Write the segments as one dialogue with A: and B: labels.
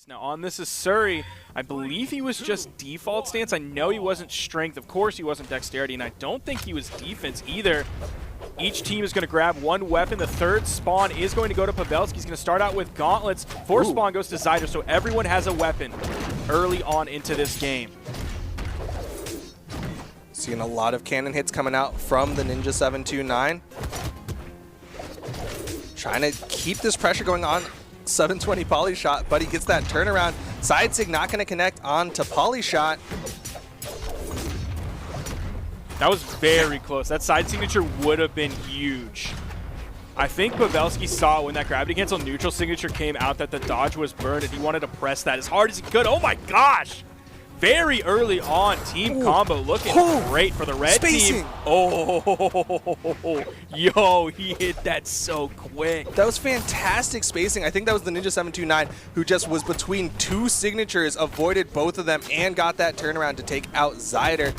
A: Now on this is Surrey. I believe he was just default stance. I know he wasn't strength. Of course he wasn't dexterity, and I don't think he was defense either. Each team is going to grab one weapon. The third spawn is going to go to Pavelski. He's going to start out with gauntlets. Fourth spawn goes to Zyder, so everyone has a weapon early on into this game.
B: Seeing a lot of cannon hits coming out from the TheNinja729. Trying to keep this pressure going on 720Polyshot, but he gets that turnaround. Side sig not going to connect on to Polyshot.
A: That was very close. That side signature would have been huge. I think Pavelski saw when that gravity cancel neutral signature came out that the dodge was burned, and he wanted to press that as hard as he could. Oh my gosh! Very early on, team combo looking great for the red team. Oh, yo, he hit that so quick.
B: That was fantastic spacing. I think that was the TheNinja729 who just was between two signatures, avoided both of them, and got that turnaround to take out Zyder.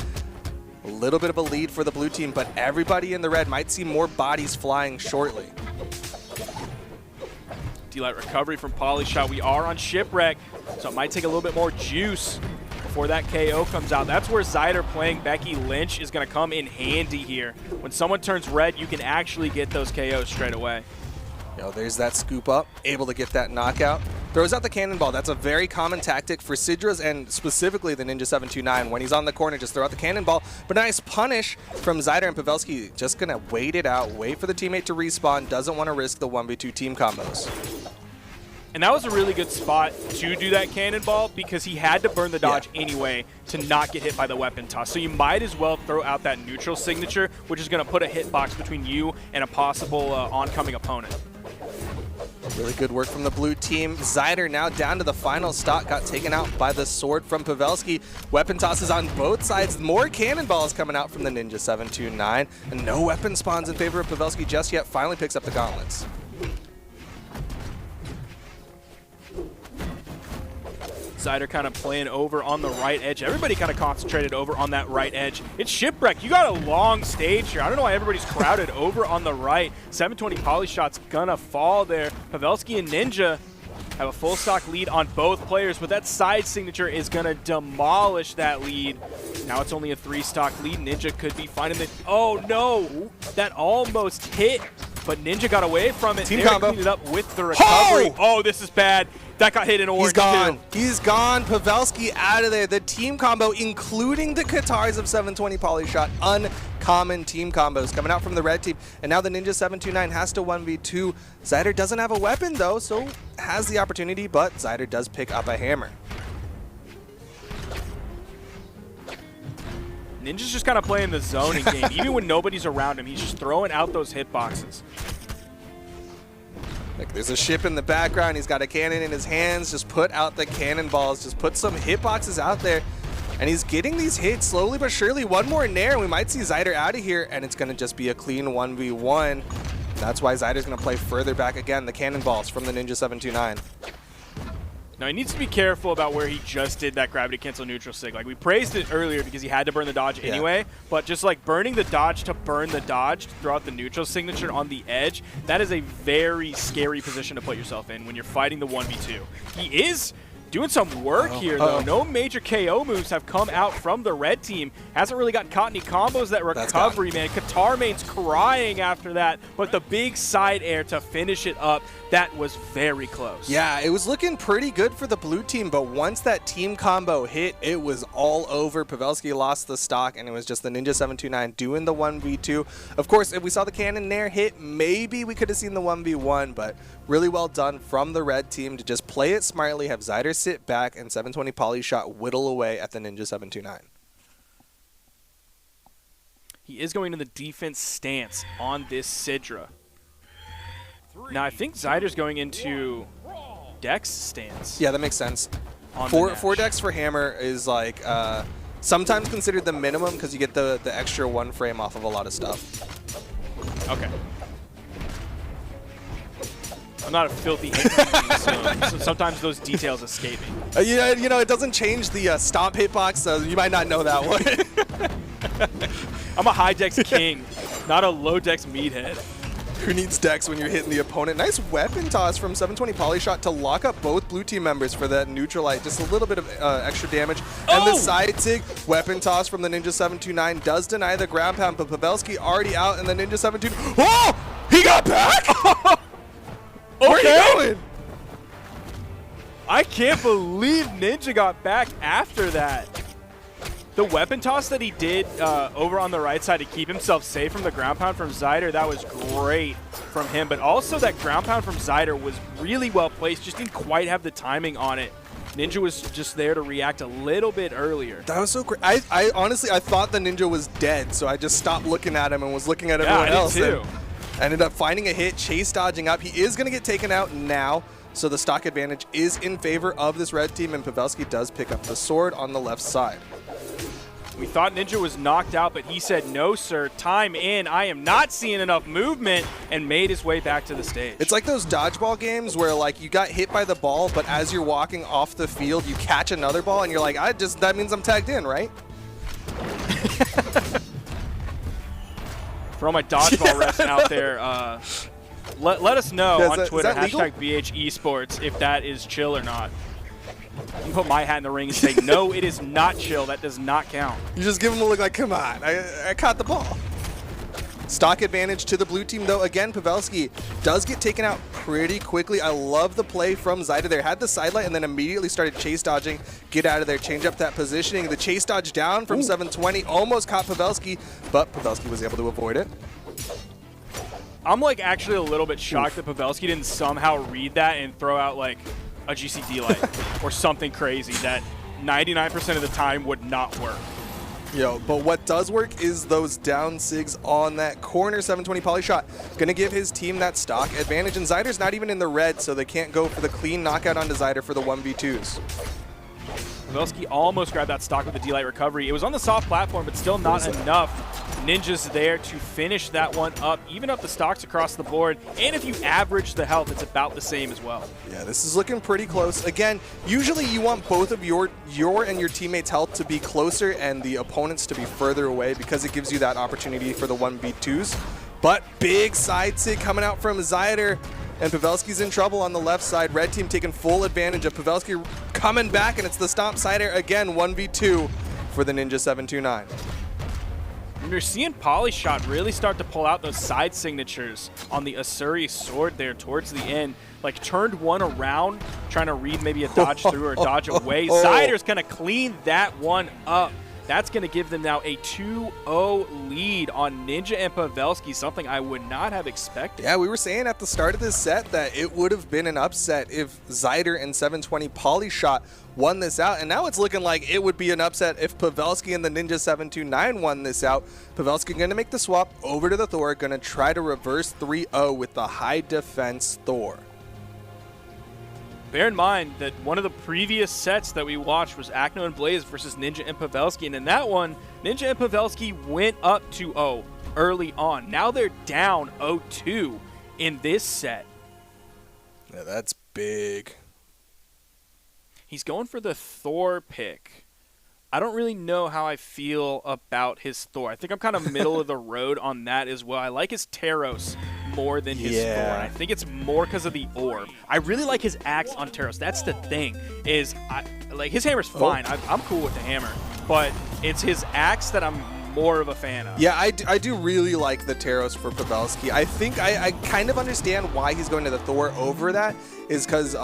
B: A little bit of a lead for the blue team, but everybody in the red might see more bodies flying shortly.
A: D-Light recovery from Polyshot. We are on Shipwreck, so it might take a little bit more juice before that KO comes out. That's where Zyder playing Becky Lynch is going to come in handy here. When someone turns red, you can actually get those KOs straight away.
B: Yo, there's that scoop up, able to get that knockout. Throws out the cannonball. That's a very common tactic for Sidras and specifically the TheNinja729. When he's on the corner, just throw out the cannonball. But nice punish from Zyder, and Pavelski just going to wait it out, wait for the teammate to respawn, doesn't want to risk the 1v2 team combos.
A: And that was a really good spot to do that cannonball because he had to burn the dodge anyway to not get hit by the weapon toss. So you might as well throw out that neutral signature, which is going to put a hitbox between you and a possible oncoming opponent.
B: Really good work from the blue team. Zyder now down to the final stock, got taken out by the sword from Pavelski. Weapon tosses on both sides. More cannonballs coming out from the TheNinja729. And no weapon spawns in favor of Pavelski just yet. Finally picks up the gauntlets.
A: Zyder kind of playing over on the right edge. Everybody kind of concentrated over on that right edge. It's Shipwreck. You got a long stage here. I don't know why everybody's crowded over on the right. 720Polyshot's gonna fall there. Pavelski and Ninja have a full stock lead on both players, but that side signature is gonna demolish that lead. Now it's only a 3-stock lead. Ninja could be finding the... Oh no! That almost hit, but Ninja got away from it.
B: Team combo.
A: Cleaned it up with the recovery. Oh, this is bad. That got hit in orange.
B: He's gone.
A: Too.
B: He's gone. Pavelski out of there. The team combo, including the Katars of 720Polyshot. Uncommon team combos coming out from the red team. And now the TheNinja729 has to 1v2. Zyder doesn't have a weapon, though, so has the opportunity, but Zyder does pick up a hammer.
A: Ninja's just kind of playing the zoning game. Even when nobody's around him, he's just throwing out those hitboxes.
B: Like, there's a ship in the background. He's got a cannon in his hands. Just put out the cannonballs. Just put some hitboxes out there. And he's getting these hits slowly but surely. One more nair, and we might see Zyder out of here. And it's going to just be a clean 1v1. That's why Zyder's going to play further back again. The cannonballs from the TheNinja729.
A: Now, he needs to be careful about where he just did that gravity cancel neutral sig. Like, we praised it earlier because he had to burn the dodge anyway, but just like burning the dodge to burn the dodge to throw out the neutral signature on the edge, that is a very scary position to put yourself in when you're fighting the 1v2. He is doing some work here, though. No major KO moves have come out from the red team. Hasn't really gotten caught any combos. That recovery, man. Qatar main's crying after that, but the big side air to finish it up, that was very close.
B: Yeah, it was looking pretty good for the blue team, but once that team combo hit, it was all over. Pavelski lost the stock, and it was just the TheNinja729 doing the 1v2. Of course, if we saw the cannon nair hit, maybe we could have seen the 1v1, but really well done from the red team to just play it smartly, have Zyder sit back, and 720Polyshot whittle away at the TheNinja729.
A: He is going to the defense stance on this Sidra. Now, I think Zyder's going into Dex stance.
B: Yeah, that makes sense. Four Dex for Hammer is like sometimes considered the minimum because you get the extra 1 frame off of a lot of stuff.
A: Okay. I'm not a filthy hater, so sometimes those details escape me.
B: You know, it doesn't change the stomp hitbox, so you might not know that one.
A: I'm a high dex king, not a low dex meathead.
B: Who needs Dex when you're hitting the opponent? Nice weapon toss from 720Polyshot to lock up both blue team members for that neutralite. Just a little bit of extra damage. And the side sig weapon toss from the Ninja729 does deny the ground pound, but Pavelski already out, and the Ninja729. Oh! He got back?
A: Okay.
B: Where are you going?
A: I can't believe Ninja got back after that. The weapon toss that he did over on the right side to keep himself safe from the ground pound from Zyder, that was great from him. But also that ground pound from Zyder was really well placed, just didn't quite have the timing on it. Ninja was just there to react a little bit earlier.
B: That was so great. I honestly, I thought the Ninja was dead, so I just stopped looking at him and was looking at everyone else.
A: Yeah, I did too.
B: Ended up finding a hit, chase dodging up. He is going to get taken out now, so the stock advantage is in favor of this red team, and Pavelski does pick up the sword on the left side.
A: We thought Ninja was knocked out, but he said, no, sir, time in. I am not seeing enough movement, and made his way back to the stage.
B: It's like those dodgeball games where like you got hit by the ball, but as you're walking off the field, you catch another ball, and you're like, that means I'm tagged in, right?
A: For all my dodgeball refs out there, let us know on Twitter,
B: #BH
A: Esports, if that is chill or not. You can put my hat in the ring and say, no, it is not chill. That does not count.
B: You just give him a look like, come on, I caught the ball. Stock advantage to the blue team, though. Again, Pavelski does get taken out pretty quickly. I love the play from Zyder there. Had the sidelight and then immediately started chase dodging. Get out of there, change up that positioning. The chase dodge down from 720 almost caught Pavelski, but Pavelski was able to avoid it.
A: I'm like actually a little bit shocked that Pavelski didn't somehow read that and throw out like a GCD light or something crazy that 99% of the time would not work.
B: Yo, but what does work is those down sigs on that corner. 720Polyshot gonna give his team that stock advantage, and Zyder's not even in the red, so they can't go for the clean knockout onto Zyder for the 1v2s.
A: Pavelski almost grabbed that stock with the D-Light recovery. It was on the soft platform, but still not enough. Ninja's there to finish that one up, even up the stocks across the board. And if you average the health, it's about the same as well.
B: Yeah, this is looking pretty close. Again, usually you want both of your and your teammates' health to be closer and the opponents to be further away because it gives you that opportunity for the 1v2s. But big side sig coming out from Zyder. And Pavelski's in trouble on the left side. Red team taking full advantage of Pavelski coming back, and it's the stomp Zyder again, 1v2 for the Ninja729.
A: And you're seeing Polyshot really start to pull out those side signatures on the Asuri sword there towards the end. Like turned one around, trying to read maybe a dodge through or a dodge away. Zyder's going to clean that one up. That's going to give them now a 2-0 lead on Ninja and Pavelski, something I would not have expected.
B: Yeah, we were saying at the start of this set that it would have been an upset if Zyder and 720Polyshot won this out, and now it's looking like it would be an upset if Pavelski and the Ninja729 won this out. Pavelski going to make the swap over to the Thor, going to try to reverse 3-0 with the high defense Thor.
A: Bear in mind that one of the previous sets that we watched was Acno and Blaze versus Ninja and Pavelski, and in that one, Ninja and Pavelski went up 2-0 early on. Now they're down 0-2 in this set.
B: Yeah, that's big.
A: He's going for the Thor pick. I don't really know how I feel about his Thor. I think I'm kind of middle of the road on that as well. I like his Taros more than his Thor. And I think it's more because of the orb. I really like his axe on Taros. That's the thing. Like his hammer's fine. I'm cool with the hammer, but it's his axe that I'm more of a fan of.
B: Yeah, I do really like the Taros for Pavelski. I think I kind of understand why he's going to the Thor over that, is because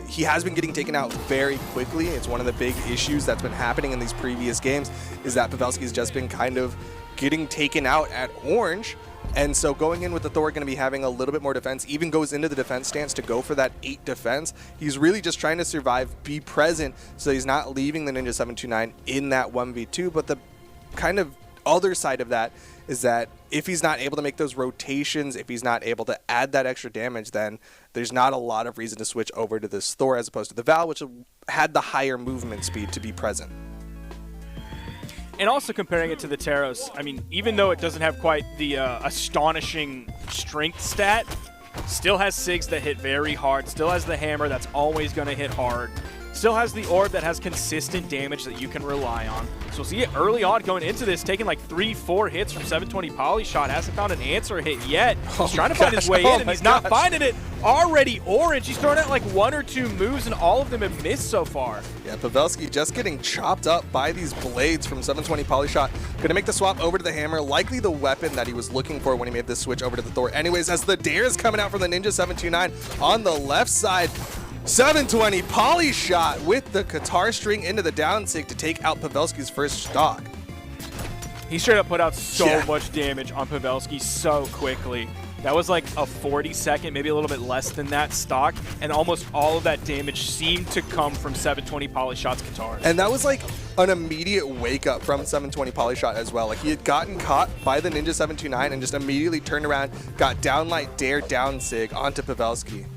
B: he has been getting taken out very quickly. It's one of the big issues that's been happening in these previous games, is that Pavelski's just been kind of getting taken out at orange. And so going in with the Thor, going to be having a little bit more defense, even goes into the defense stance to go for that 8 defense. He's really just trying to survive, be present, so he's not leaving the Ninja729 in that 1v2. But the kind of other side of that is that if he's not able to make those rotations, if he's not able to add that extra damage, then there's not a lot of reason to switch over to this Thor as opposed to the Val, which had the higher movement speed to be present.
A: And also comparing it to the Taros, I mean, even though it doesn't have quite the astonishing strength stat, still has SIGs that hit very hard, still has the hammer that's always going to hit hard. still has the orb that has consistent damage that you can rely on. So we'll see it early on going into this, taking like 3-4 hits from 720Polyshot. Hasn't found an answer hit yet. He's trying to find his way in, and he's not finding it. Already orange. He's thrown out like 1 or 2 moves, and all of them have missed so far.
B: Yeah, Pavelski just getting chopped up by these blades from 720Polyshot. Going to make the swap over to the hammer, likely the weapon that he was looking for when he made this switch over to the Thor. Anyways, as the dare is coming out from the Ninja729 on the left side, 720Polyshot with the Qatar string into the down sig to take out Pavelski's first stock.
A: He straight up put out so much damage on Pavelski so quickly. That was like a 40-second, maybe a little bit less than that stock, and almost all of that damage seemed to come from 720Polyshot's Qatars.
B: And that was like an immediate wake up from 720Polyshot as well. Like he had gotten caught by the Ninja729 and just immediately turned around, got downlight dare down sig onto Pavelski.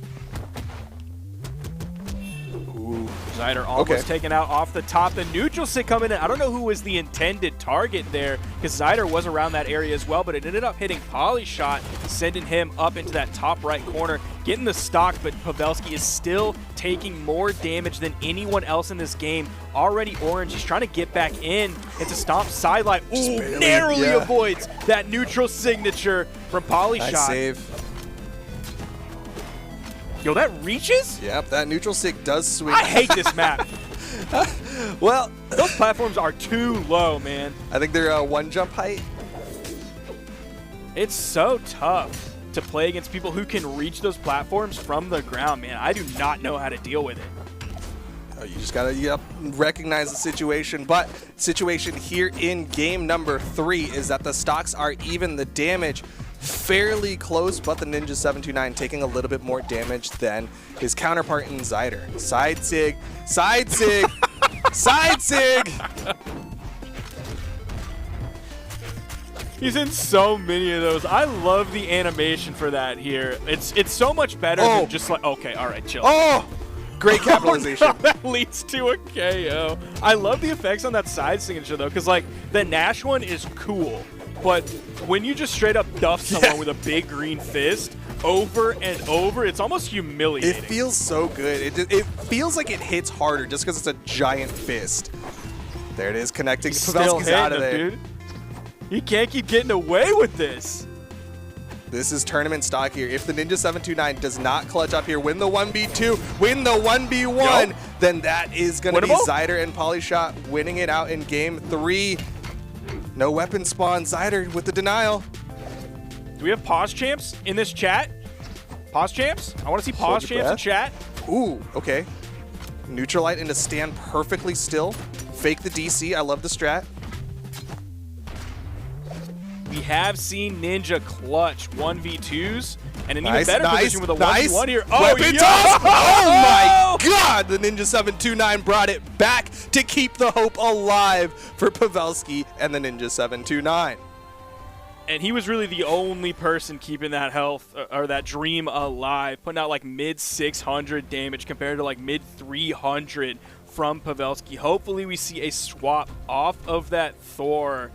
A: Zyder almost taken out off the top. The neutral sig coming in. I don't know who was the intended target there, because Zyder was around that area as well, but it ended up hitting Polyshot, sending him up into that top right corner, getting the stock, but Pavelski is still taking more damage than anyone else in this game. Already orange. He's trying to get back in. It's a stomp sideline. Ooh, narrowly avoids that neutral signature from Polyshot.
B: Nice save.
A: Yo, that reaches?
B: Yep, that neutral sig does swing.
A: I hate this map.
B: Well,
A: those platforms are too low, man.
B: I think they're 1 jump height.
A: It's so tough to play against people who can reach those platforms from the ground, man. I do not know how to deal with it.
B: Oh, you just gotta recognize the situation. But situation here in game number 3 is that the stocks are even, the damage fairly close, but the Ninja729 taking a little bit more damage than his counterpart in Zyder. Side sig, side sig, side sig.
A: He's in so many of those. I love the animation for that here. It's so much better than just like, okay, all right, chill.
B: Oh, great capitalization.
A: Oh, no, that leads to a KO. I love the effects on that side signature though, because like the Nash one is cool. But when you just straight up duff someone with a big green fist over and over, it's almost humiliating.
B: It feels so good. It feels like it hits harder just because it's a giant fist. There it is, connecting. Pavelski's out of there.
A: Dude. He can't keep getting away with this.
B: This is tournament stock here. If the Ninja729 does not clutch up here, win the 1v2, win the 1v1, then that is going to be Zyder and Polyshot winning it out in game 3. No weapon spawn. Zyder with the denial.
A: Do we have pause champs in this chat? Pause champs? I want to see pause champs in chat.
B: Ooh, okay. Neutralite into stand perfectly still. Fake the DC. I love the strat.
A: We have seen Ninja clutch 1v2s and an even better position with a 1v1 here. Oh,
B: weapon toss! Oh my god! The Ninja729 brought it back to keep the hope alive for Pavelski and the Ninja729.
A: And he was really the only person keeping that health or that dream alive, putting out like mid 600 damage compared to like mid 300 from Pavelski. Hopefully we see a swap off of that Thor.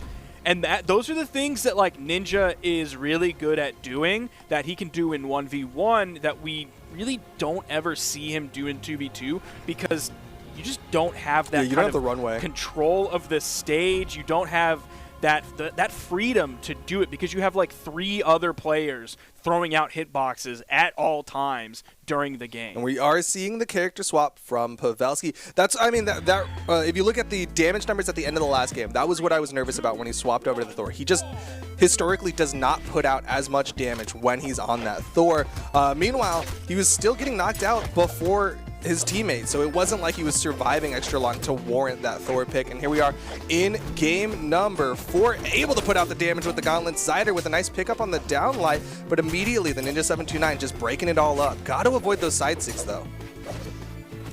A: And those are the things that like Ninja is really good at doing, that he can do in 1v1 that we really don't ever see him do in 2v2, because you just don't have that kind of the runway control of the stage. You don't have that freedom to do it because you have like 3 other players throwing out hitboxes at all times during the game.
B: And we are seeing the character swap from Pavelski. That's, I mean, if you look at the damage numbers at the end of the last game, that was what I was nervous about when he swapped over to the Thor. He just historically does not put out as much damage when he's on that Thor. Meanwhile, he was still getting knocked out before his teammates, so it wasn't like he was surviving extra long to warrant that Thor pick. And here we are in game number 4, able to put out the damage with the gauntlet. Zyder with a nice pickup on the downlight, but immediately the Ninja729 just breaking it all up. Got to avoid those side six though.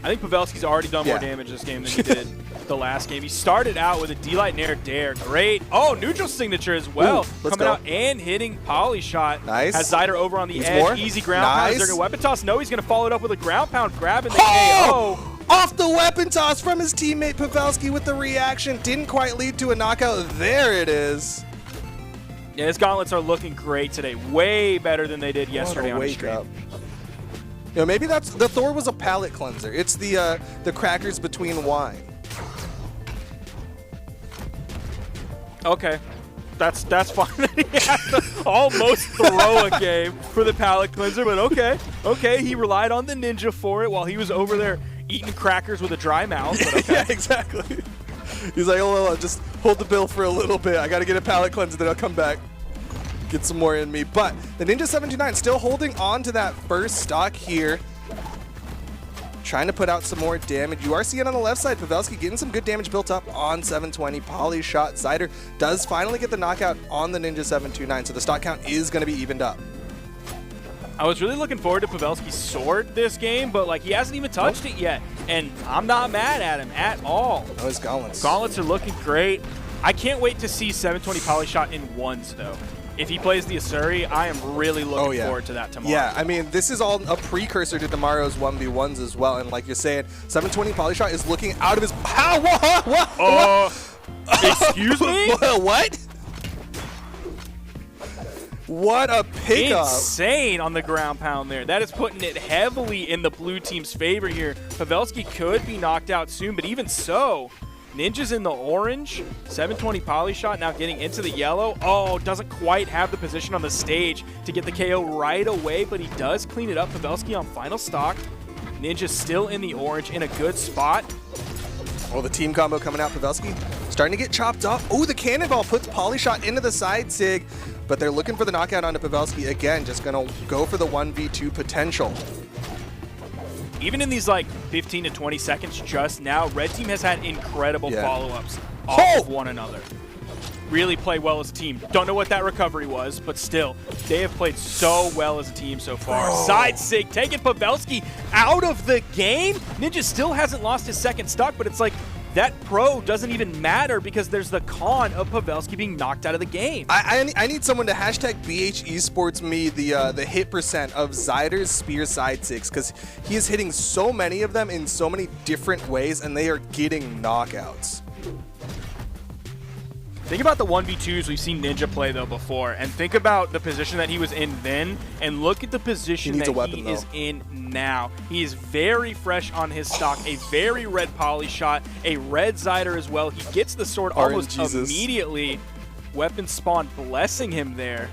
A: I think Pavelski's already done more damage this game than he did the last game. He started out with a D-Light Nair Dare. Great. Oh, neutral signature as well. Coming out and hitting Polyshot.
B: Nice.
A: Has Zyder over on the edge. Easy ground pound. Is there going to weapon toss? No, he's going to follow it up with a ground pound, grabbing the KO.
B: Off the weapon toss from his teammate Pavelski with the reaction. Didn't quite lead to a knockout. There it is.
A: Yeah, his gauntlets are looking great today. Way better than they did yesterday on the stream.
B: You know, maybe that's the Thor was a palate cleanser. It's the crackers between wine.
A: Okay. That's fine. He has to almost throw a game for the palate cleanser, but okay. Okay, he relied on the ninja for it while he was over there eating crackers with a dry mouth. But okay.
B: Yeah, exactly. He's like, oh, just hold the bill for a little bit. I got to get a palate cleanser, then I'll come back. Get some more in me. But the TheNinja729 still holding on to that first stock here. Trying to put out some more damage. You are seeing on the left side, Pavelski getting some good damage built up on 720 Polyshot. Zyder does finally get the knockout on the TheNinja729, so the stock count is going to be evened up.
A: I was really looking forward to Pavelski's sword this game, but like he hasn't even touched it yet, and I'm not mad at him at all.
B: Oh, his gauntlets.
A: Gauntlets are looking great. I can't wait to see 720 Polyshot in ones though. If he plays the Asuri, I am really looking forward to that tomorrow.
B: Yeah, I mean, this is all a precursor to tomorrow's 1v1s as well. And like you're saying, 720 Polyshot is looking out of his... How? What?
A: Excuse me?
B: What? What a pickup.
A: Insane on the ground pound there. That is putting it heavily in the blue team's favor here. Pavelski could be knocked out soon, but even so... Ninja's in the orange, 720 Polyshot now getting into the yellow. Oh, doesn't quite have the position on the stage to get the KO right away, but he does clean it up. Pavelski on final stock. Ninja still in the orange in a good spot.
B: Oh, the team combo coming out. Pavelski starting to get chopped up. Oh, the cannonball puts Polyshot into the side sig, but they're looking for the knockout onto Pavelski. Again, just going to go for the 1v2 potential.
A: Even in these like 15 to 20 seconds just now, Red Team has had incredible follow-ups off of one another. Really play well as a team. Don't know what that recovery was, but still, they have played so well as a team so far. Side sig taking Pavelski out of the game. Ninja still hasn't lost his second stock, but it's like that pro doesn't even matter because there's the con of Pavelski being knocked out of the game.
B: I need someone to hashtag BH Esports me the hit percent of Zyder's spear side six because he is hitting so many of them in so many different ways and they are getting knockouts.
A: Think about the 1v2s we've seen Ninja play, though, before, and think about the position that he was in then, and look at the position that he is in now. He is very fresh on his stock, a very red Polyshot, a red Zyder as well. He gets the sword almost immediately. Weapon spawn blessing him there.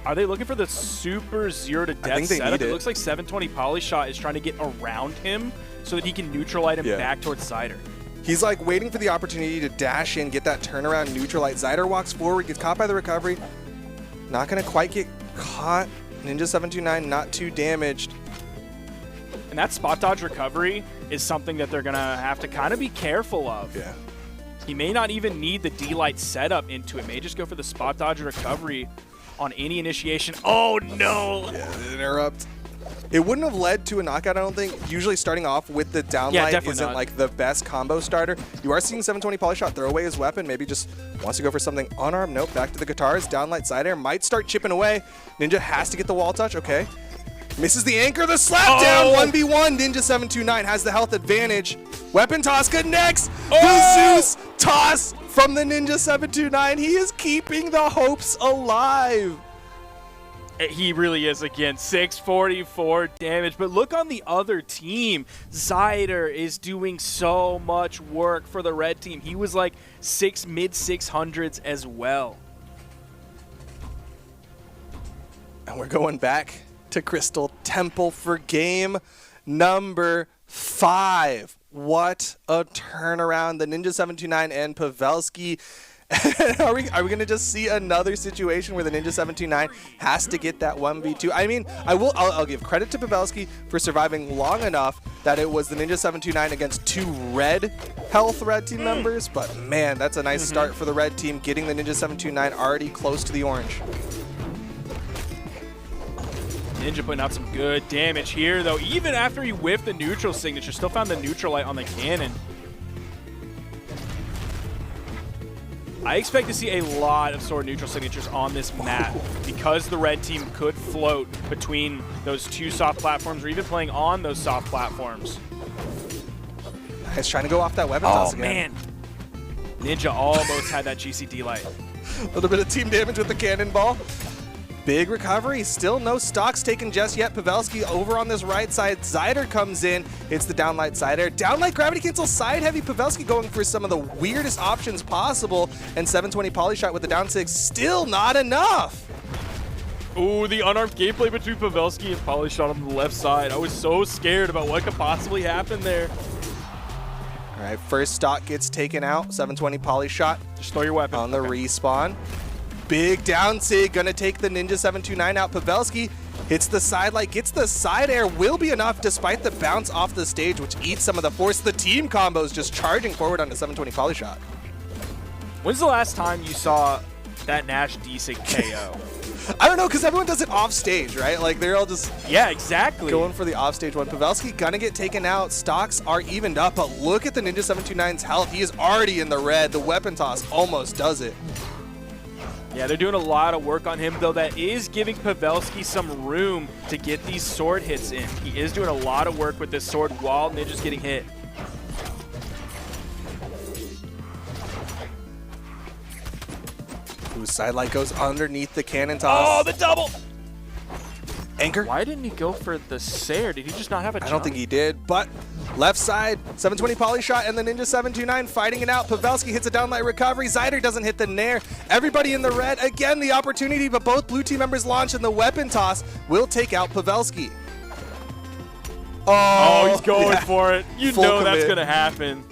A: Are they looking for the super zero to death setup? It looks like 720 Polyshot is trying to get around him so that he can neutralize him back towards Zyder.
B: He's like waiting for the opportunity to dash in, get that turnaround, neutralite. Zyder walks forward, gets caught by the recovery. Not going to quite get caught. Ninja729 not too damaged.
A: And that spot dodge recovery is something that they're going to have to kind of be careful of.
B: Yeah.
A: He may not even need the D-Light setup into it. May just go for the spot dodge recovery on any initiation. Oh, no!
B: Yeah, interrupt. It wouldn't have led to a knockout, I don't think. Usually starting off with the downlight isn't like the best combo starter. You are seeing 720 Polyshot throw away his weapon. Maybe just wants to go for something unarmed. Nope, back to the guitars. Downlight Zyder might start chipping away. Ninja has to get the wall touch. Okay. Misses the anchor. The slap down. 1v1. Ninja729 has the health advantage. Weapon toss connects. The Zeus toss from the Ninja729. He is keeping the hopes alive.
A: He really is, again, 644 damage. But look on the other team. Zyder is doing so much work for the red team. He was like mid-600s as well.
B: And we're going back to Crystal Temple for game number 5. What a turnaround. The Ninja729 and Pavelski. Are we going to just see another situation where the Ninja729 has to get that 1v2? I mean, I'll give credit to Pavelski for surviving long enough that it was the Ninja729 against 2 red team members, but man, that's a nice start for the red team, getting the Ninja729 already close to the orange.
A: Ninja putting out some good damage here, though. Even after he whiffed the neutral signature, still found the neutral light on the cannon. I expect to see a lot of sword neutral signatures on this map because the red team could float between those 2 soft platforms or even playing on those soft platforms.
B: He's trying to go off that weapon toss again.
A: Man. Ninja almost had that GCD light.
B: A little bit of team damage with the cannonball. Big recovery, still no stocks taken just yet. Pavelski over on this right side. Zyder comes in, hits the downlight Zyder. Downlight gravity cancel, side heavy. Pavelski going for some of the weirdest options possible. And 720Polyshot with the down 6, still not enough.
A: Ooh, the unarmed gameplay between Pavelski and Polyshot on the left side. I was so scared about what could possibly happen there.
B: All right, first stock gets taken out. 720Polyshot.
A: Just throw your weapon.
B: On the respawn. Big down sig, gonna take the Ninja729 out. Pavelski hits the side light, gets the side air, will be enough despite the bounce off the stage, which eats some of the force. The team combos just charging forward onto 720Polyshot.
A: When's the last time you saw that Nash D-Sig KO?
B: I don't know, because everyone does it off stage, right? Like, they're all just
A: exactly
B: going for the off stage one. Pavelski gonna get taken out. Stocks are evened up, but look at the Ninja729's health. He is already in the red. The weapon toss almost does it.
A: Yeah, they're doing a lot of work on him, though that is giving Pavelski some room to get these sword hits in. He is doing a lot of work with this sword while Ninja's getting hit.
B: Ooh, sidelight goes underneath the cannon toss.
A: Oh, the double!
B: Anchor?
A: Why didn't he go for the Sair? Did he just not have a jump?
B: I don't think he did, but left side, 720Polyshot and the Ninja729 fighting it out. Pavelski hits a downlight recovery. Zyder doesn't hit the nair. Everybody in the red. Again, the opportunity, but both blue team members launch, and the weapon toss will take out Pavelski.
A: Oh, he's going for it. You
B: Full
A: know
B: commit.
A: that's going to happen.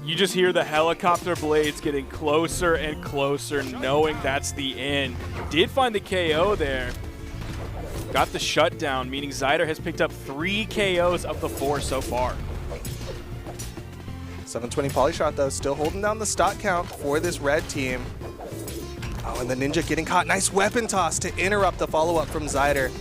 A: You just hear the helicopter blades getting closer and closer, knowing that's the end. Did find the KO there. Got the shutdown, meaning Zyder has picked up 3 KOs of the 4 so far.
B: 720Polyshot, though, still holding down the stock count for this red team. Oh, and the Ninja getting caught. Nice weapon toss to interrupt the follow-up from Zyder.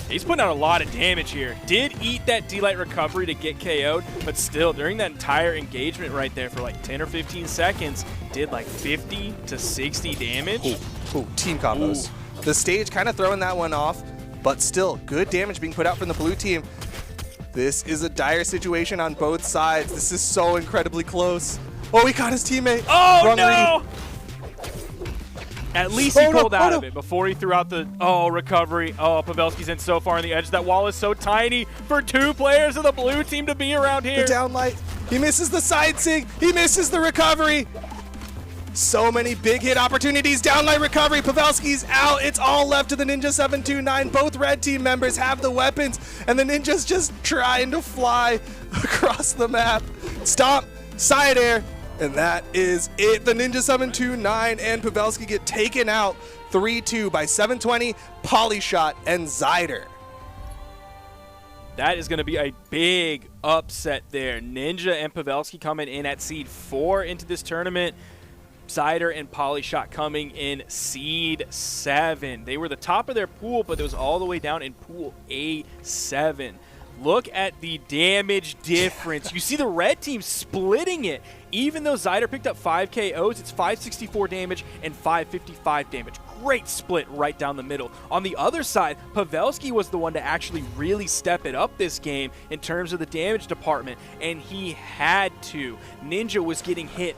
A: He's putting out a lot of damage here. Did eat that D-Light recovery to get KO'd, but still, during that entire engagement right there for like 10 or 15 seconds, did like 50 to 60 damage.
B: Ooh, team combos. Ooh. The stage kind of throwing that one off, but still good damage being put out from the blue team. This is a dire situation on both sides. This is so incredibly close. Oh, he caught his teammate.
A: Oh,
B: Wrong
A: no! At least he pulled out of
B: no.
A: it before he threw out the, recovery. Oh, Pavelski's in so far on the edge. That wall is so tiny for 2 players of the blue team to be around here.
B: The downlight. He misses the side sig. He misses the recovery. So many big hit opportunities. Downlight recovery. Pavelski's out. It's all left to the Ninja729. Both red team members have the weapons, and the Ninja's just trying to fly across the map. Stomp, side air, and that is it. The Ninja729 and Pavelski get taken out 3-2 by 720, Polyshot, and Zyder.
A: That is going to be a big upset there. Ninja and Pavelski coming in at seed 4 into this tournament. Zyder and Polyshot coming in seed 7. They were the top of their pool, but it was all the way down in pool A7. Look at the damage difference. You see the red team splitting it. Even though Zyder picked up 5 KOs, it's 564 damage and 555 damage. Great split right down the middle. On the other side, Pavelski was the one to actually really step it up this game in terms of the damage department, and he had to. Ninja was getting hit